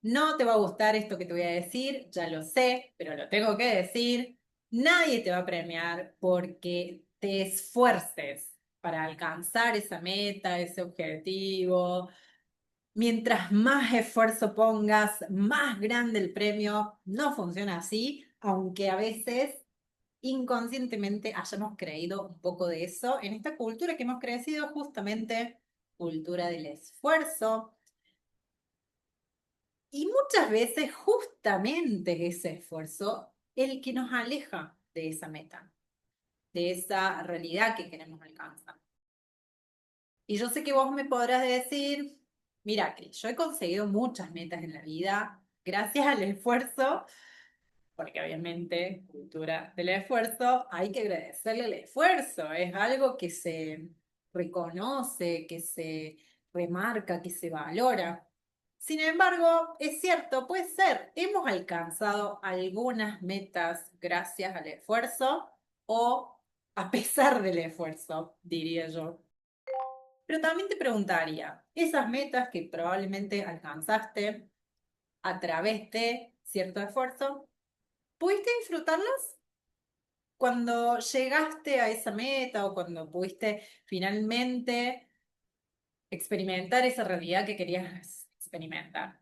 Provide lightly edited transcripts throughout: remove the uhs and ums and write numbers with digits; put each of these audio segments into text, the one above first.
No te va a gustar esto que te voy a decir, ya lo sé, pero lo tengo que decir. Nadie te va a premiar porque te esfuerces para alcanzar esa meta, ese objetivo. Mientras más esfuerzo pongas, más grande el premio. No funciona así, aunque a veces inconscientemente hayamos creído un poco de eso en esta cultura que hemos crecido, justamente cultura del esfuerzo. Y muchas veces justamente ese esfuerzo el que nos aleja de esa meta, de esa realidad que queremos alcanzar. Y yo sé que vos me podrás decir, mira, Cris, yo he conseguido muchas metas en la vida gracias al esfuerzo, porque obviamente, cultura del esfuerzo, hay que agradecerle el esfuerzo, es algo que se reconoce, que se remarca, que se valora. Sin embargo, es cierto, puede ser, hemos alcanzado algunas metas gracias al esfuerzo o a pesar del esfuerzo, diría yo. Pero también te preguntaría, esas metas que probablemente alcanzaste a través de cierto esfuerzo, ¿pudiste disfrutarlas cuando llegaste a esa meta o cuando pudiste finalmente experimentar esa realidad que querías experimentar?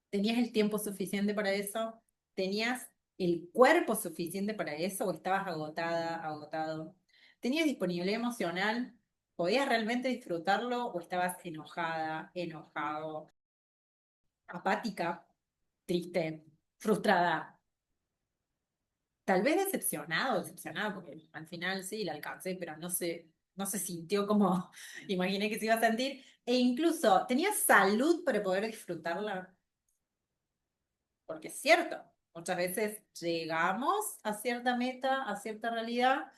¿Tenías el tiempo suficiente para eso? ¿Tenías el cuerpo suficiente para eso o estabas agotada, agotado? ¿Tenías disponibilidad emocional? ¿Podías realmente disfrutarlo o estabas enojada, enojado, apática, triste, frustrada? Tal vez decepcionado, decepcionada, porque al final sí, la alcancé, pero no se sintió como imaginé que se iba a sentir. E incluso, ¿tenías salud para poder disfrutarla? Porque es cierto, muchas veces llegamos a cierta meta, a cierta realidad,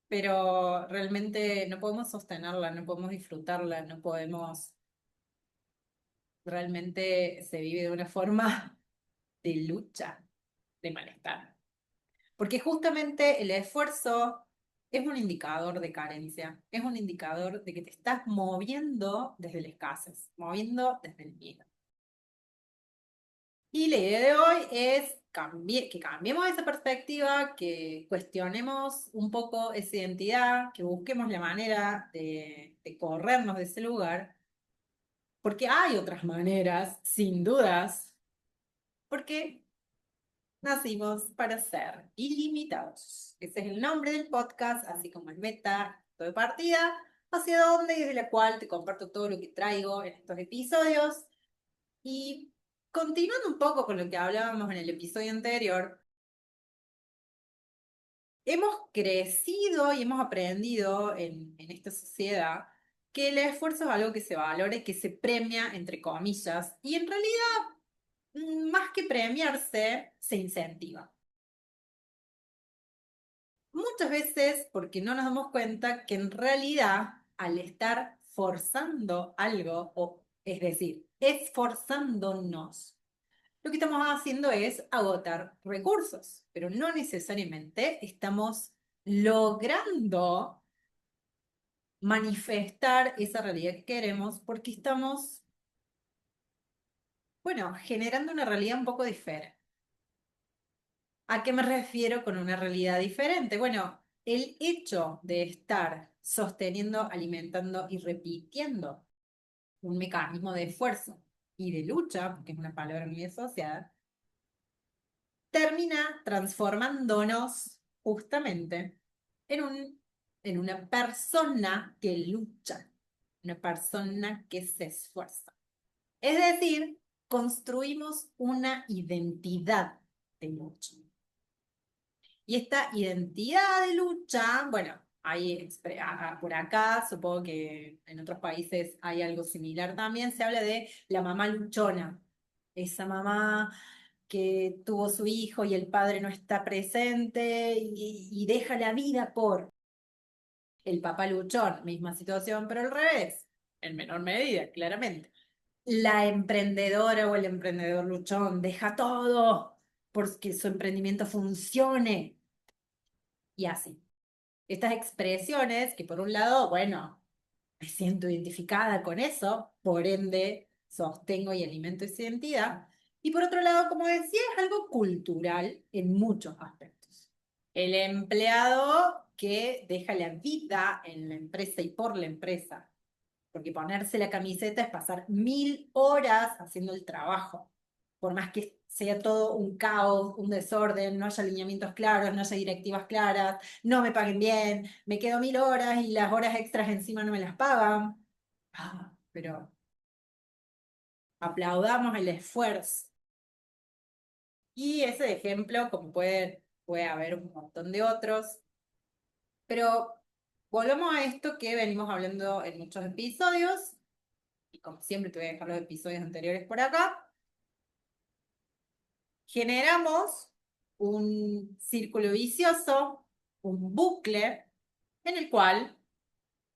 pero realmente no podemos sostenerla, no podemos disfrutarla, no podemos, realmente se vive de una forma de lucha, de malestar. Porque justamente el esfuerzo es un indicador de carencia, es un indicador de que te estás moviendo desde la escasez, moviendo desde el miedo. Y la idea de hoy es que cambiemos esa perspectiva, que cuestionemos un poco esa identidad, que busquemos la manera de corrernos de ese lugar, porque hay otras maneras, sin dudas, porque nacimos para ser ilimitados. Ese es el nombre del podcast, así como el meta, punto de partida, hacia dónde y desde la cual te comparto todo lo que traigo en estos episodios. Y continuando un poco con lo que hablábamos en el episodio anterior, hemos crecido y hemos aprendido en esta sociedad que el esfuerzo es algo que se valora y que se premia, entre comillas, y en realidad, más que premiarse, se incentiva. Muchas veces porque no nos damos cuenta que en realidad al estar forzando algo, o es decir, esforzándonos, lo que estamos haciendo es agotar recursos, pero no necesariamente estamos logrando manifestar esa realidad que queremos porque estamos, bueno, generando una realidad un poco diferente. ¿A qué me refiero con una realidad diferente? Bueno, el hecho de estar sosteniendo, alimentando y repitiendo un mecanismo de esfuerzo y de lucha, porque es una palabra muy asociada, termina transformándonos justamente en una persona que lucha, una persona que se esfuerza. Es decir, construimos una identidad de lucha. Y esta identidad de lucha, bueno, por acá, supongo que en otros países hay algo similar también, se habla de la mamá luchona, esa mamá que tuvo su hijo y el padre no está presente y deja la vida por el papá luchón, misma situación, pero al revés, en menor medida, claramente. La emprendedora o el emprendedor luchón deja todo porque su emprendimiento funcione y así. Estas expresiones que por un lado, bueno, me siento identificada con eso, por ende sostengo y alimento esa identidad. Y por otro lado, como decía, es algo cultural en muchos aspectos. El empleado que deja la vida en la empresa y por la empresa, porque ponerse la camiseta es pasar 1000 horas haciendo el trabajo, por más que sea todo un caos, un desorden, no haya alineamientos claros, no haya directivas claras, no me paguen bien, me quedo 1000 horas y las horas extras encima no me las pagan. Pero aplaudamos el esfuerzo. Y ese ejemplo, como puede haber un montón de otros, pero volvamos a esto que venimos hablando en muchos episodios, y como siempre te voy a dejar los episodios anteriores por acá. Generamos un círculo vicioso, un bucle, en el cual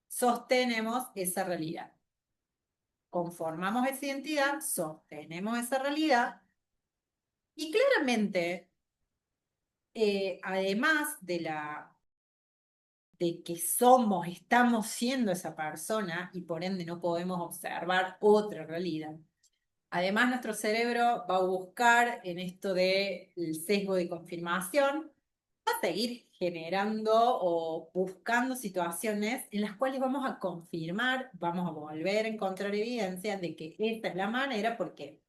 sostenemos esa realidad. Conformamos esa identidad, sostenemos esa realidad, y claramente, además de que estamos siendo esa persona y por ende no podemos observar otra realidad. Además, nuestro cerebro va a buscar en esto del sesgo de confirmación, va a seguir generando o buscando situaciones en las cuales vamos a confirmar, vamos a volver a encontrar evidencia de que esta es la manera, porque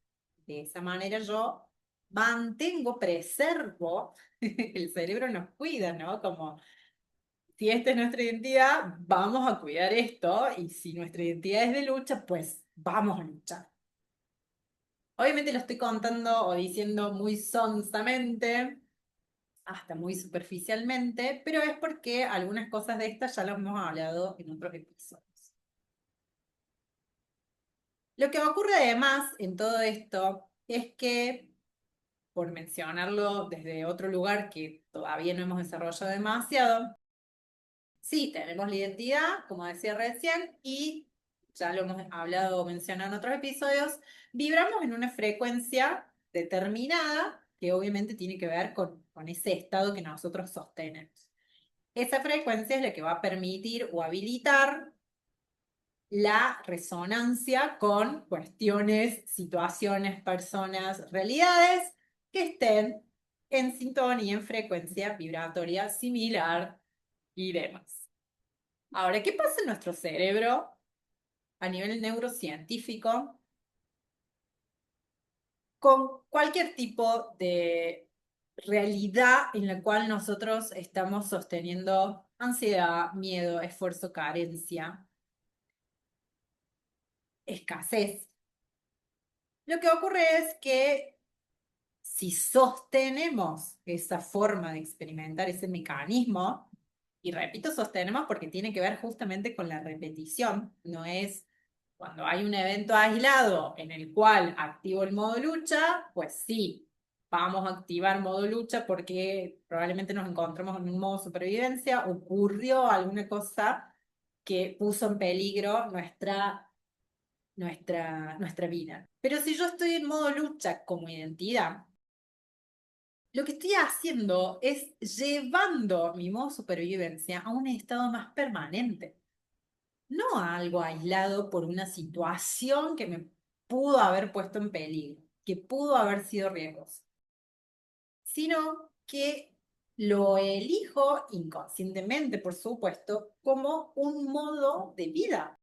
de esa manera yo mantengo, preservo, el cerebro nos cuida, ¿no? Como si esta es nuestra identidad, vamos a cuidar esto, y si nuestra identidad es de lucha, pues vamos a luchar. Obviamente lo estoy contando o diciendo muy sonsamente, hasta muy superficialmente, pero es porque algunas cosas de estas ya las hemos hablado en otros episodios. Lo que ocurre además en todo esto es que, por mencionarlo desde otro lugar que todavía no hemos desarrollado demasiado, sí, tenemos la identidad, como decía recién, y ya lo hemos hablado o mencionado en otros episodios, vibramos en una frecuencia determinada que obviamente tiene que ver con ese estado que nosotros sostenemos. Esa frecuencia es la que va a permitir o habilitar la resonancia con cuestiones, situaciones, personas, realidades que estén en sintonía, en frecuencia vibratoria similar y demás. Ahora, ¿qué pasa en nuestro cerebro a nivel neurocientífico con cualquier tipo de realidad en la cual nosotros estamos sosteniendo ansiedad, miedo, esfuerzo, carencia, escasez? Lo que ocurre es que si sostenemos esa forma de experimentar ese mecanismo, y repito, sostenemos porque tiene que ver justamente con la repetición, no es cuando hay un evento aislado en el cual activo el modo lucha, pues sí, vamos a activar modo lucha porque probablemente nos encontramos en un modo supervivencia, ocurrió alguna cosa que puso en peligro nuestra vida. Pero si yo estoy en modo lucha como identidad, lo que estoy haciendo es llevando mi modo supervivencia a un estado más permanente, no a algo aislado por una situación que me pudo haber puesto en peligro, que pudo haber sido riesgoso, sino que lo elijo inconscientemente, por supuesto, como un modo de vida.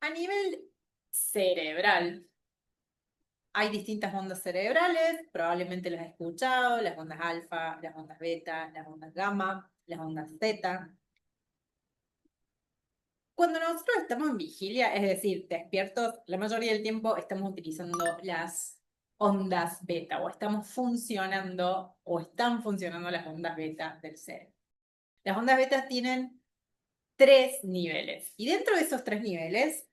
A nivel cerebral, hay distintas ondas cerebrales, probablemente las has escuchado: las ondas alfa, las ondas beta, las ondas gamma, las ondas zeta. Cuando nosotros estamos en vigilia, es decir, despiertos, la mayoría del tiempo estamos utilizando las ondas beta, o estamos funcionando o están funcionando las ondas beta del cerebro. Las ondas beta tienen 3 niveles, y dentro de esos 3 niveles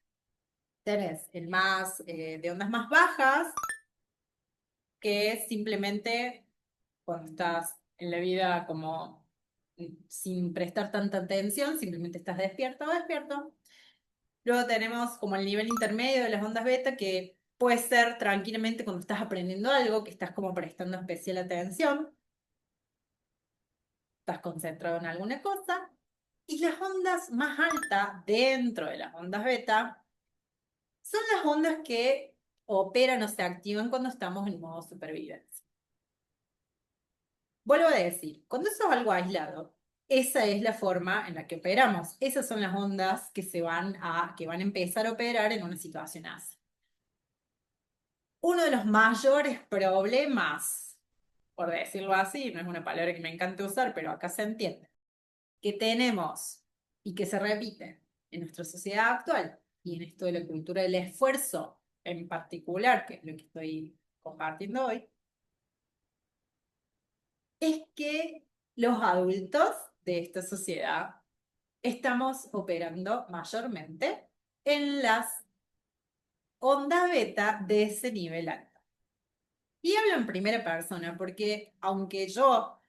tenés el más de ondas más bajas, que es simplemente cuando estás en la vida como sin prestar tanta atención, simplemente estás despierto o despierto. Luego tenemos como el nivel intermedio de las ondas beta, que puede ser tranquilamente cuando estás aprendiendo algo, que estás como prestando especial atención, estás concentrado en alguna cosa. Y las ondas más altas dentro de las ondas beta son las ondas que operan o se activan cuando estamos en modo supervivencia. Vuelvo a decir, cuando eso es algo aislado, esa es la forma en la que operamos. Esas son las ondas que van a empezar a operar en una situación así. Uno de los mayores problemas, por decirlo así, no es una palabra que me encanta usar, pero acá se entiende, que tenemos y que se repite en nuestra sociedad actual y en esto de la cultura del esfuerzo en particular, que es lo que estoy compartiendo hoy, es que los adultos de esta sociedad estamos operando mayormente en las ondas beta de ese nivel alto. Y hablo en primera persona porque aunque yo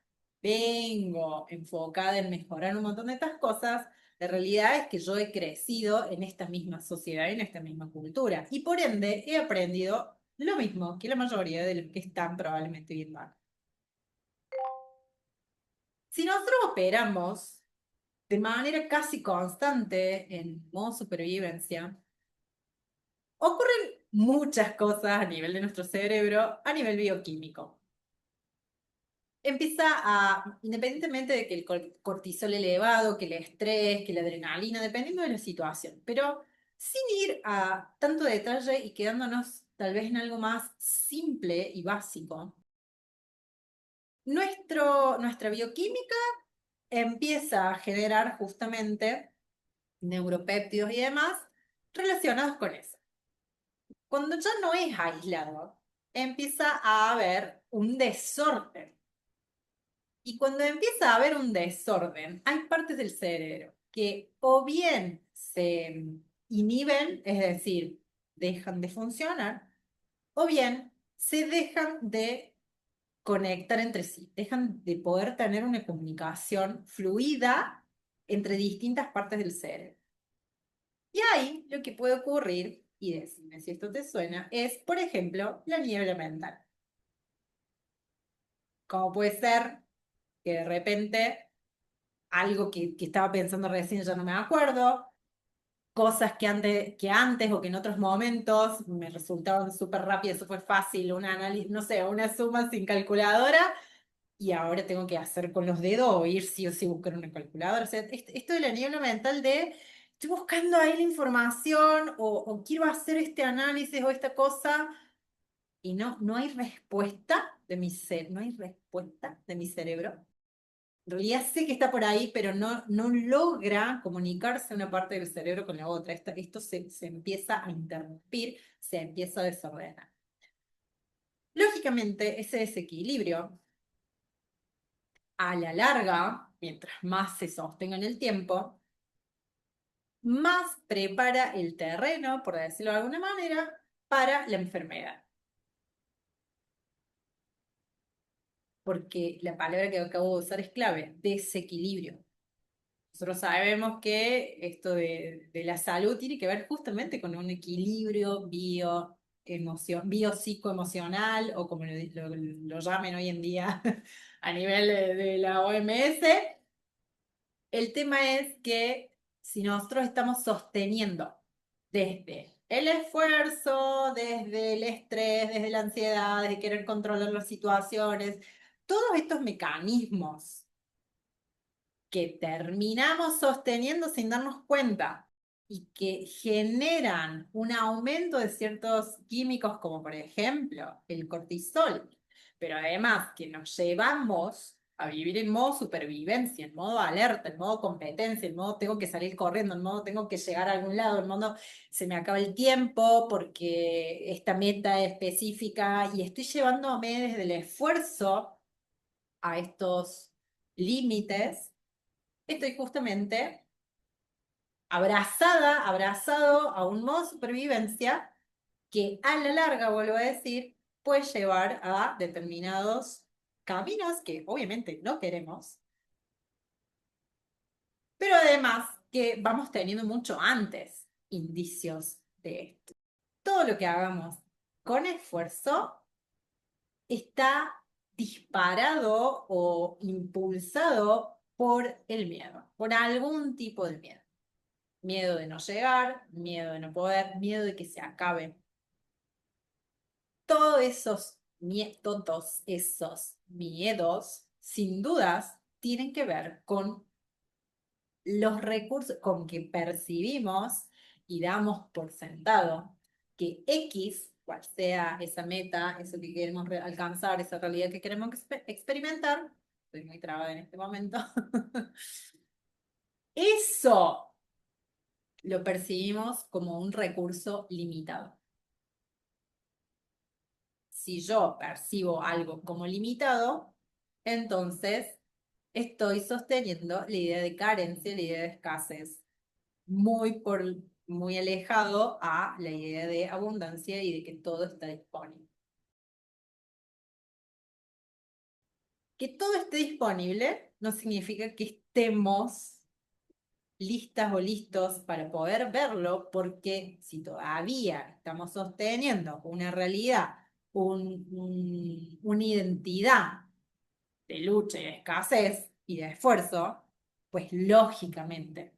vengo enfocada en mejorar un montón de estas cosas, la realidad es que yo he crecido en esta misma sociedad, en esta misma cultura. Y por ende he aprendido lo mismo que la mayoría de los que están probablemente viendo acá. Si nosotros operamos de manera casi constante en modo supervivencia, ocurren muchas cosas a nivel de nuestro cerebro, a nivel bioquímico. Independientemente de que el cortisol elevado, que el estrés, que la adrenalina, dependiendo de la situación, pero sin ir a tanto detalle y quedándonos tal vez en algo más simple y básico, nuestra bioquímica empieza a generar justamente neuropéptidos y demás relacionados con eso. Cuando ya no es aislado, empieza a haber un desorden. Y cuando empieza a haber un desorden, hay partes del cerebro que o bien se inhiben, es decir, dejan de funcionar, o bien se dejan de conectar entre sí, dejan de poder tener una comunicación fluida entre distintas partes del cerebro. Y ahí lo que puede ocurrir, y decime si esto te suena, es, por ejemplo, la niebla mental. Como puede ser que de repente algo que estaba pensando recién ya no me acuerdo, cosas que antes o que en otros momentos me resultaban súper rápidas, súper fácil, un análisis, no sé, una suma sin calculadora, y ahora tengo que hacer con los dedos o ir sí o sí buscar una calculadora. O sea, esto de la niebla mental de estoy buscando ahí la información o quiero hacer este análisis o esta cosa y no hay respuesta de no hay respuesta de mi cerebro. En realidad sé que está por ahí, pero no logra comunicarse una parte del cerebro con la otra. Esto se empieza a interrumpir, se empieza a desordenar. Lógicamente, ese desequilibrio, a la larga, mientras más se sostenga en el tiempo, más prepara el terreno, por decirlo de alguna manera, para la enfermedad. Porque la palabra que acabo de usar es clave, desequilibrio. Nosotros sabemos que esto de la salud tiene que ver justamente con un equilibrio biopsicoemocional o como lo llamen hoy en día a nivel de la OMS. El tema es que si nosotros estamos sosteniendo desde el esfuerzo, desde el estrés, desde la ansiedad, desde querer controlar las situaciones, todos estos mecanismos que terminamos sosteniendo sin darnos cuenta y que generan un aumento de ciertos químicos como por ejemplo el cortisol, pero además que nos llevamos a vivir en modo supervivencia, en modo alerta, en modo competencia, en modo tengo que salir corriendo, en modo tengo que llegar a algún lado, en modo se me acaba el tiempo porque esta meta es específica y estoy llevándome desde el esfuerzo a estos límites. Estoy justamente abrazado a un modo de supervivencia que a la larga, vuelvo a decir, puede llevar a determinados caminos que obviamente no queremos, pero además que vamos teniendo mucho antes indicios de esto. Todo lo que hagamos con esfuerzo está disparado o impulsado por el miedo, por algún tipo de miedo. miedo de no llegar, miedo de no poder, miedo de que se acabe. Todos esos miedos, sin dudas, tienen que ver con los recursos, con que percibimos y damos por sentado que X, cual sea esa meta, eso que queremos alcanzar, esa realidad que queremos experimentar, estoy muy trabada en este momento, eso lo percibimos como un recurso limitado. Si yo percibo algo como limitado, entonces estoy sosteniendo la idea de carencia, la idea de escasez, muy alejado a la idea de abundancia y de que todo está disponible. Que todo esté disponible no significa que estemos listas o listos para poder verlo, porque si todavía estamos sosteniendo una realidad, una identidad de lucha y de escasez y de esfuerzo, pues lógicamente,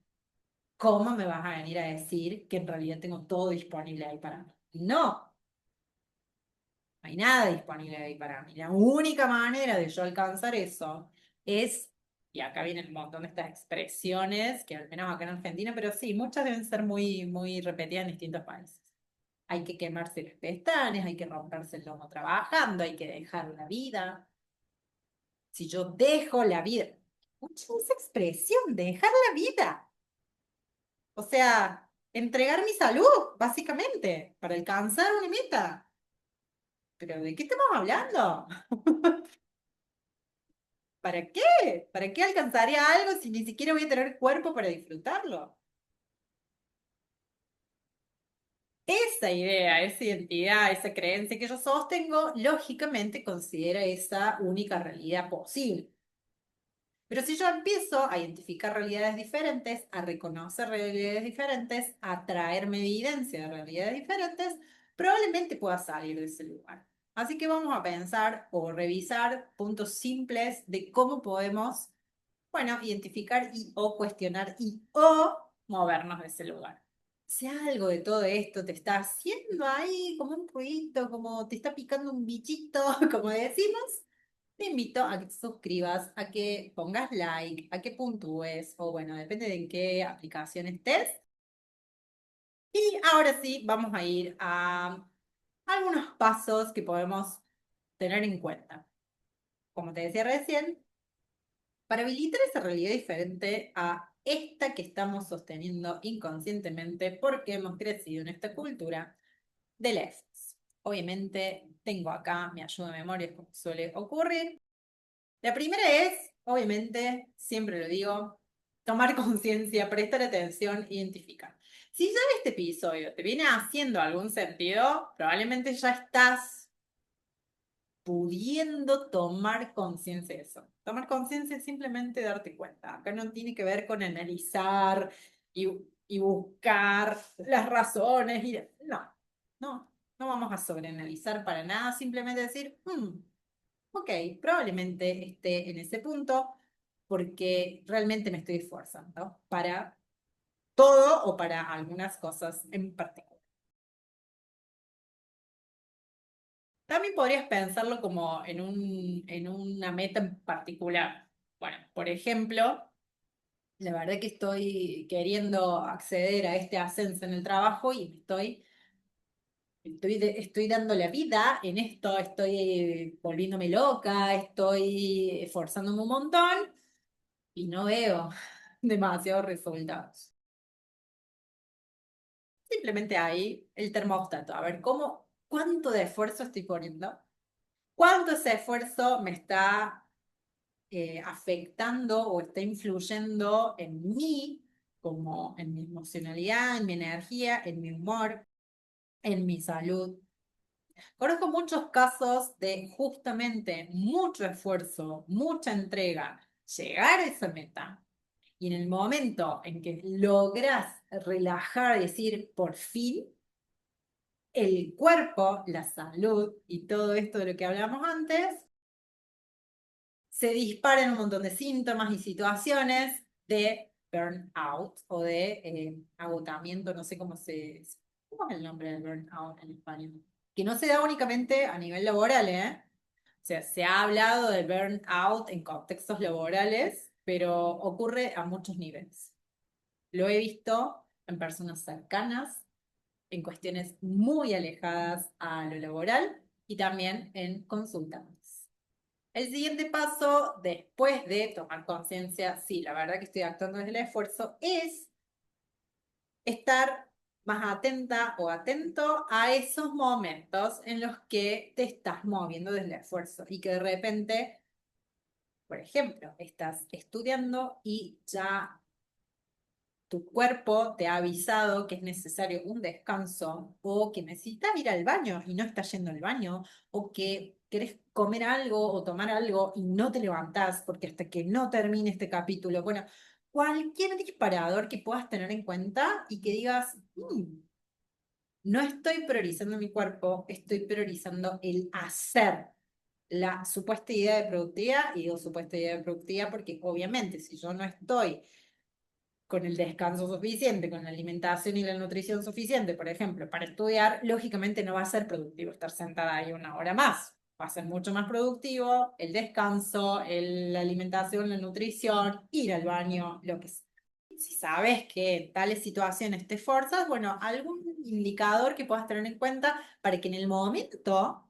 ¿cómo me vas a venir a decir que en realidad tengo todo disponible ahí para mí? No, no hay nada disponible ahí para mí. La única manera de yo alcanzar eso es, y acá vienen un montón de estas expresiones, que al menos acá en Argentina, pero sí, muchas deben ser muy repetidas en distintos países. Hay que quemarse las pestañas, hay que romperse el lomo trabajando, hay que dejar la vida. Si yo dejo la vida, escuchen esa expresión, dejar la vida. O sea, entregar mi salud, básicamente, para alcanzar una meta. ¿Pero de qué estamos hablando? ¿Para qué? ¿Para qué alcanzaría algo si ni siquiera voy a tener cuerpo para disfrutarlo? Esa idea, esa identidad, esa creencia que yo sostengo, lógicamente considera esa única realidad posible. Pero si yo empiezo a identificar realidades diferentes, a reconocer realidades diferentes, a traerme evidencia de realidades diferentes, probablemente pueda salir de ese lugar. Así que vamos a pensar o revisar puntos simples de cómo podemos, bueno, identificar y o cuestionar y o movernos de ese lugar. Si algo de todo esto te está haciendo ahí como un ruidito, como te está picando un bichito, como decimos, te invito a que te suscribas, a que pongas like, a que puntúes, o bueno, depende de en qué aplicación estés. Y ahora sí, vamos a ir a algunos pasos que podemos tener en cuenta. Como te decía recién, para habilitar esa realidad diferente a esta que estamos sosteniendo inconscientemente porque hemos crecido en esta cultura del EFES. Obviamente tengo acá mi ayuda de memoria, como suele ocurrir. La primera es, obviamente, siempre lo digo, tomar conciencia, prestar atención, identificar. Si ya este episodio te viene haciendo algún sentido, probablemente ya estás pudiendo tomar conciencia de eso. Tomar conciencia es simplemente darte cuenta. Acá no tiene que ver con analizar y, y buscar las razones. No, no vamos a sobreanalizar para nada, simplemente decir, ok, probablemente esté en ese punto porque realmente me estoy esforzando para todo o para algunas cosas en particular. También podrías pensarlo como en una meta en particular. Bueno, por ejemplo, la verdad que estoy queriendo acceder a este ascenso en el trabajo y estoy dando la vida en esto, estoy volviéndome loca, estoy esforzándome un montón y no veo demasiados resultados. Simplemente ahí el termostato, a ver cuánto de esfuerzo estoy poniendo, cuánto ese esfuerzo me está afectando o está influyendo en mí, como en mi emocionalidad, en mi energía, en mi humor, en mi salud. Conozco muchos casos de justamente mucho esfuerzo, mucha entrega, llegar a esa meta. Y en el momento en que logras relajar, decir, por fin, el cuerpo, la salud y todo esto de lo que hablamos antes, se disparan un montón de síntomas y situaciones de burnout o de agotamiento, no sé ¿cómo es el nombre del burnout en español? Que no se da únicamente a nivel laboral, ¿eh? O sea, se ha hablado de burnout en contextos laborales, pero ocurre a muchos niveles. Lo he visto en personas cercanas, en cuestiones muy alejadas a lo laboral y también en consultantes. El siguiente paso, después de tomar conciencia, sí, la verdad que estoy actuando desde el esfuerzo, es estar más atenta o atento a esos momentos en los que te estás moviendo desde el esfuerzo y que de repente, por ejemplo, estás estudiando y ya tu cuerpo te ha avisado que es necesario un descanso o que necesitas ir al baño y no estás yendo al baño o que querés comer algo o tomar algo y no te levantás porque hasta que no termine este capítulo, bueno, cualquier disparador que puedas tener en cuenta y que digas, no estoy priorizando mi cuerpo, estoy priorizando el hacer. La supuesta idea de productividad, y digo supuesta idea de productividad porque obviamente si yo no estoy con el descanso suficiente, con la alimentación y la nutrición suficiente, por ejemplo, para estudiar, lógicamente no va a ser productivo estar sentada ahí una hora más. Va a ser mucho más productivo el descanso, la alimentación, la nutrición, ir al baño, lo que sea. Si sabes que en tales situaciones te esfuerzas, bueno, algún indicador que puedas tener en cuenta para que en el momento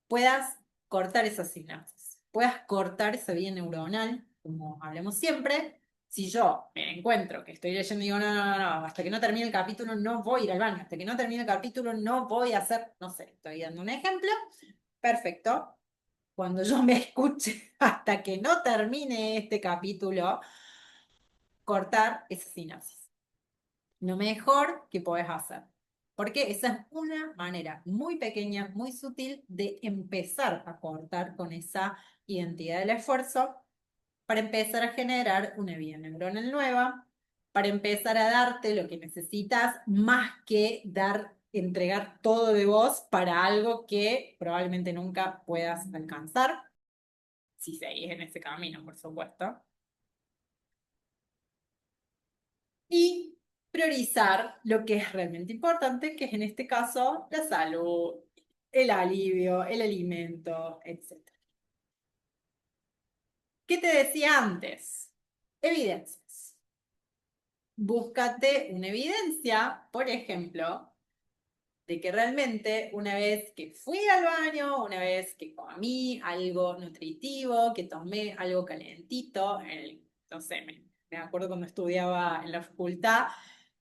puedas cortar esas sinapsis, puedas cortar esa vía neuronal, como hablamos siempre. Si yo me encuentro que estoy leyendo y digo, no, no, no, no, hasta que no termine el capítulo no voy a ir al baño, hasta que no termine el capítulo no voy a hacer, no sé, estoy dando un ejemplo, perfecto. Cuando yo me escuche hasta que no termine este capítulo, cortar esa sinapsis. Lo mejor que podés hacer. Porque esa es una manera muy pequeña, muy sutil de empezar a cortar con esa identidad del esfuerzo para empezar a generar una vía neuronal nueva, para empezar a darte lo que necesitas más que entregar todo de vos para algo que probablemente nunca puedas alcanzar, si seguís en ese camino, por supuesto. Y priorizar lo que es realmente importante, que es en este caso la salud, el alivio, el alimento, etc. ¿Qué te decía antes? Evidencias. Búscate una evidencia, por ejemplo, de que realmente una vez que fui al baño, una vez que comí algo nutritivo, que tomé algo calentito, no sé, me acuerdo cuando estudiaba en la facultad,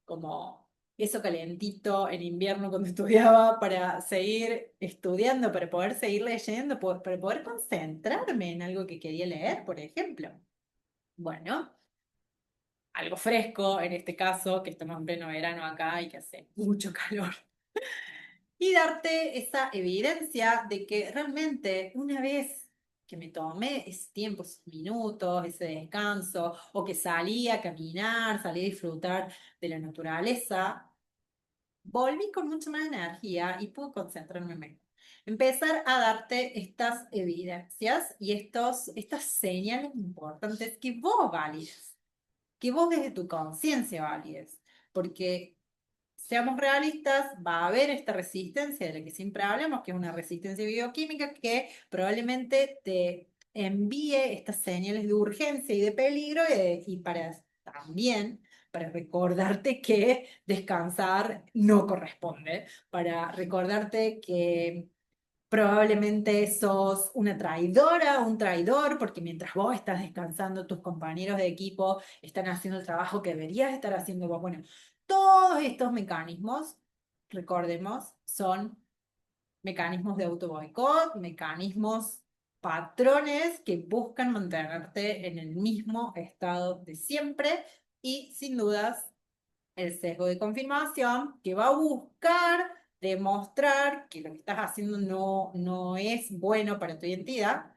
como eso calentito en invierno cuando estudiaba para seguir estudiando, para poder seguir leyendo, para poder concentrarme en algo que quería leer, por ejemplo. Bueno, algo fresco en este caso, que estamos en pleno verano acá y que hace mucho calor. Y darte esa evidencia de que realmente una vez que me tomé ese tiempo, esos minutos, ese descanso, o que salí a caminar, salí a disfrutar de la naturaleza, volví con mucha más energía y pude concentrarme mejor. Empezar a darte estas evidencias y estas señales importantes que vos valides, que vos desde tu conciencia valides, porque seamos realistas, va a haber esta resistencia de la que siempre hablamos, que es una resistencia bioquímica que probablemente te envíe estas señales de urgencia y de peligro y para también para recordarte que descansar no corresponde, para recordarte que probablemente sos una traidora, un traidor, porque mientras vos estás descansando, tus compañeros de equipo están haciendo el trabajo que deberías estar haciendo vos. Bueno, todos estos mecanismos, recordemos, son mecanismos de autoboicot, mecanismos, patrones que buscan mantenerte en el mismo estado de siempre y sin dudas el sesgo de confirmación que va a buscar demostrar que lo que estás haciendo no es bueno para tu identidad.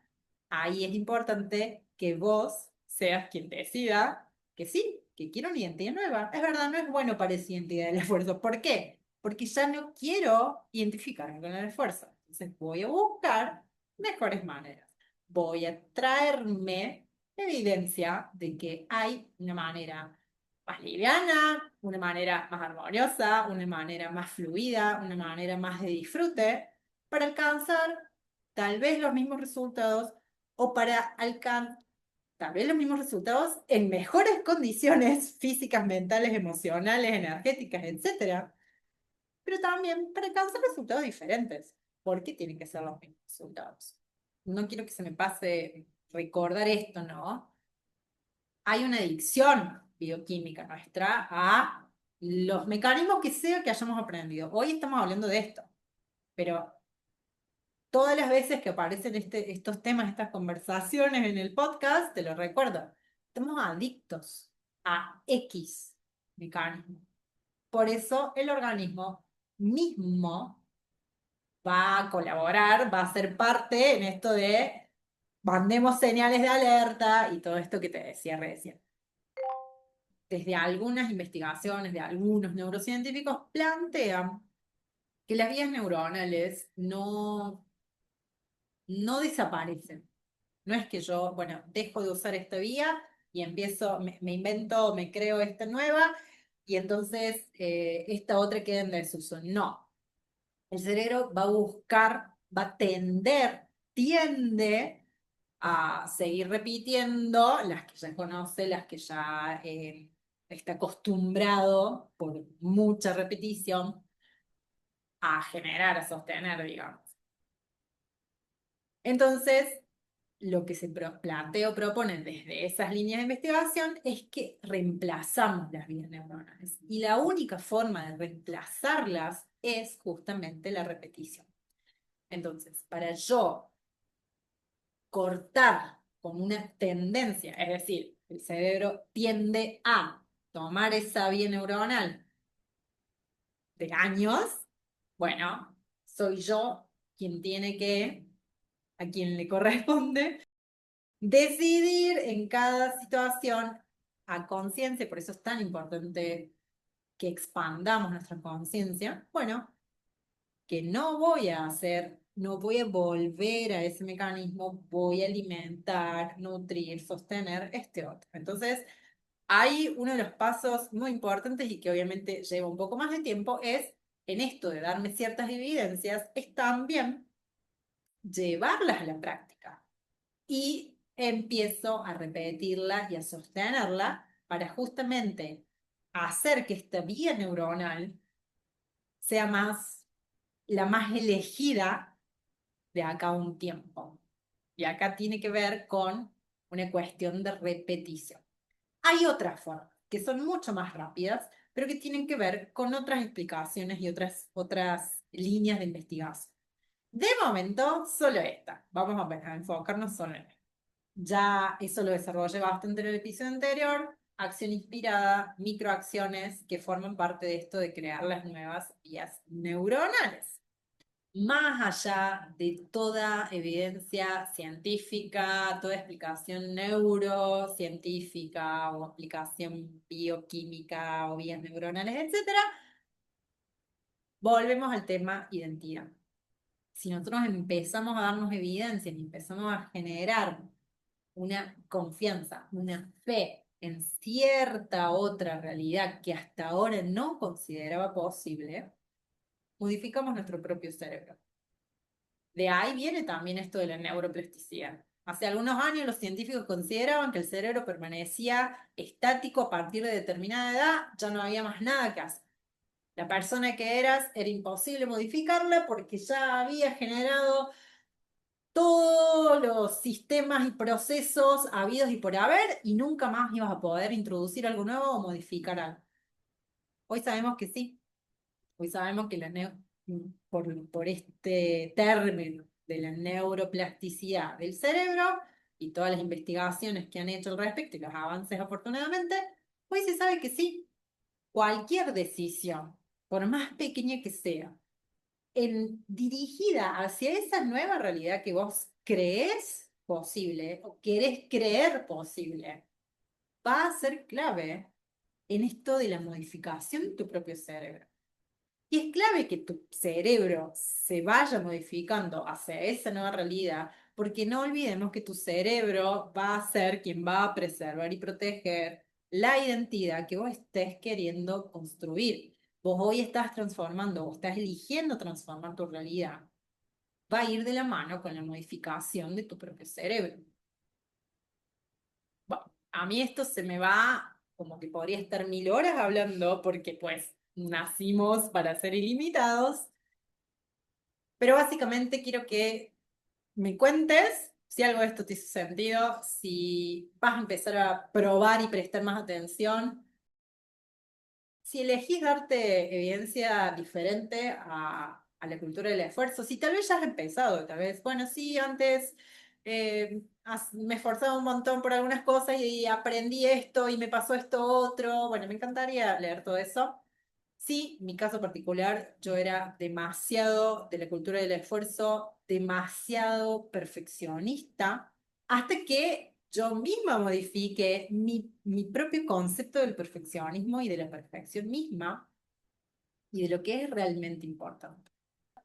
Ahí es importante que vos seas quien decida que sí, que quiero una identidad nueva. Es verdad, no es bueno para esa identidad del esfuerzo. ¿Por qué? Porque ya no quiero identificarme con el esfuerzo. Entonces voy a buscar mejores maneras. Voy a traerme evidencia de que hay una manera más liviana, una manera más armoniosa, una manera más fluida, una manera más de disfrute, para alcanzar tal vez los mismos resultados o para alcanzar tal vez los mismos resultados en mejores condiciones físicas, mentales, emocionales, energéticas, etcétera, pero también para alcanzar resultados diferentes. ¿Por qué tienen que ser los mismos resultados? No quiero que se me pase recordar esto, ¿no? Hay una adicción bioquímica nuestra a los mecanismos que sea que hayamos aprendido. Hoy estamos hablando de esto, pero todas las veces que aparecen estos temas, estas conversaciones en el podcast, te lo recuerdo, estamos adictos a X mecanismo. Por eso el organismo mismo va a colaborar, va a ser parte en esto de mandemos señales de alerta y todo esto que te decía recién. Desde algunas investigaciones de algunos neurocientíficos plantean que las vías neuronales no desaparecen. No es que yo, bueno, dejo de usar esta vía y empiezo, me invento, me creo esta nueva y entonces esta otra queda en desuso. No, el cerebro va a buscar, va a tiende a seguir repitiendo las que ya conoce, las que ya está acostumbrado por mucha repetición a generar, a sostener, digamos. Entonces, lo que se plantea o propone desde esas líneas de investigación es que reemplazamos las vías neuronales. Y la única forma de reemplazarlas es justamente la repetición. Entonces, para yo cortar con una tendencia, es decir, el cerebro tiende a tomar esa vía neuronal de años, bueno, soy yo quien tiene que, a quien le corresponde, decidir en cada situación a conciencia, por eso es tan importante que expandamos nuestra conciencia, bueno, que no voy a hacer, no voy a volver a ese mecanismo, voy a alimentar, nutrir, sostener este otro. Entonces, hay uno de los pasos muy importantes y que obviamente lleva un poco más de tiempo, es en esto de darme ciertas evidencias, es también llevarlas a la práctica. Y empiezo a repetirla y a sostenerla para justamente hacer que esta vía neuronal sea la más elegida de acá a un tiempo. Y acá tiene que ver con una cuestión de repetición. Hay otras formas que son mucho más rápidas, pero que tienen que ver con otras explicaciones y otras líneas de investigación. De momento, solo esta. Vamos a enfocarnos solo en esta. Ya eso lo desarrollé bastante en el episodio anterior. Acción inspirada, microacciones que forman parte de esto de crear las nuevas vías neuronales. Más allá de toda evidencia científica, toda explicación neurocientífica o explicación bioquímica o vías neuronales, etcétera, volvemos al tema identidad. Si nosotros empezamos a darnos evidencia y empezamos a generar una confianza, una fe en cierta otra realidad que hasta ahora no consideraba posible, modificamos nuestro propio cerebro. De ahí viene también esto de la neuroplasticidad. Hace algunos años los científicos consideraban que el cerebro permanecía estático a partir de determinada edad, ya no había más nada que hacer. La persona que eras era imposible modificarla porque ya había generado todos los sistemas y procesos habidos y por haber y nunca más ibas a poder introducir algo nuevo o modificar algo. Hoy sabemos que sí. Hoy sabemos que por este término de la neuroplasticidad del cerebro y todas las investigaciones que han hecho al respecto y los avances afortunadamente, hoy se sabe que sí, cualquier decisión, por más pequeña que sea, dirigida hacia esa nueva realidad que vos crees posible o querés creer posible, va a ser clave en esto de la modificación de tu propio cerebro. Y es clave que tu cerebro se vaya modificando hacia esa nueva realidad, porque no olvidemos que tu cerebro va a ser quien va a preservar y proteger la identidad que vos estés queriendo construir. Vos hoy estás transformando, o estás eligiendo transformar tu realidad. Va a ir de la mano con la modificación de tu propio cerebro. Bueno, a mí esto se me va como que podría estar 1000 horas hablando porque pues nacimos para ser ilimitados, pero básicamente quiero que me cuentes si algo de esto te hizo sentido, si vas a empezar a probar y prestar más atención, si elegís darte evidencia diferente a la cultura del esfuerzo, si tal vez ya has empezado, tal vez, bueno, sí, antes me esforzaba un montón por algunas cosas y aprendí esto y me pasó esto otro, bueno, me encantaría leer todo eso. Sí, mi caso particular, yo era demasiado de la cultura del esfuerzo, demasiado perfeccionista, hasta que yo misma modifique mi propio concepto del perfeccionismo y de la perfección misma y de lo que es realmente importante.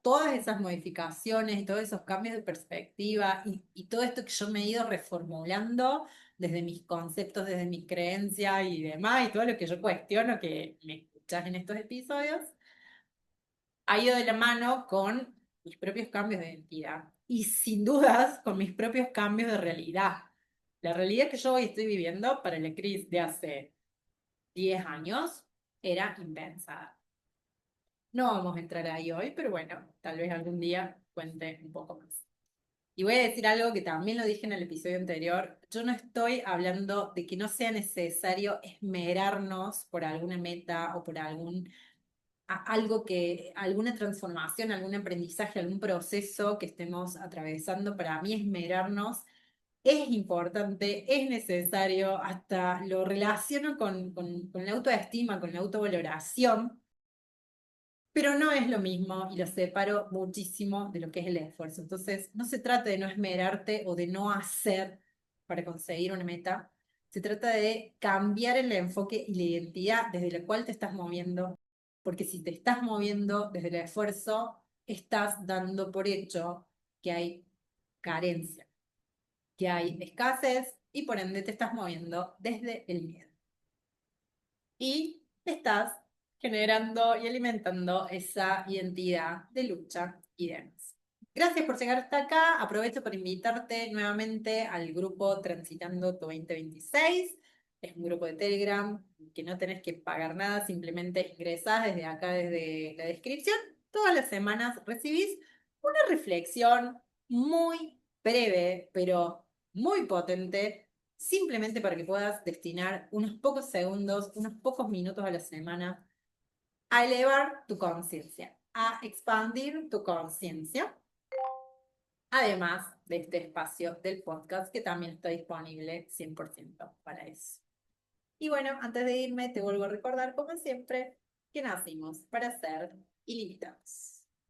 Todas esas modificaciones y todos esos cambios de perspectiva y todo esto que yo me he ido reformulando desde mis conceptos, desde mi creencia y demás, y todo lo que yo cuestiono que me escuchás en estos episodios, ha ido de la mano con mis propios cambios de identidad y sin dudas con mis propios cambios de realidad. La realidad que yo hoy estoy viviendo para la Cris de hace 10 años era impensada. No vamos a entrar ahí hoy, pero bueno, tal vez algún día cuente un poco más. Y voy a decir algo que también lo dije en el episodio anterior. Yo no estoy hablando de que no sea necesario esmerarnos por alguna meta o por algo alguna transformación, algún aprendizaje, algún proceso que estemos atravesando. Para mí esmerarnos es importante, es necesario, hasta lo relaciono con la autoestima, con la autovaloración, pero no es lo mismo y lo separo muchísimo de lo que es el esfuerzo. Entonces, no se trata de no esmerarte o de no hacer para conseguir una meta, se trata de cambiar el enfoque y la identidad desde la cual te estás moviendo, porque si te estás moviendo desde el esfuerzo, estás dando por hecho que hay carencia, que hay escasez y por ende te estás moviendo desde el miedo y estás generando y alimentando esa identidad de lucha y demás. Gracias por llegar hasta acá. Aprovecho para invitarte nuevamente al grupo Transitando tu 2026. Es un grupo de Telegram que no tenés que pagar nada, simplemente ingresás desde acá, desde la descripción. Todas las semanas recibís una reflexión muy breve, pero muy potente simplemente para que puedas destinar unos pocos segundos, unos pocos minutos a la semana a elevar tu conciencia, a expandir tu conciencia, además de este espacio del podcast que también está disponible 100% para eso. Y bueno, antes de irme, te vuelvo a recordar, como siempre, que nacimos para ser ilimitados.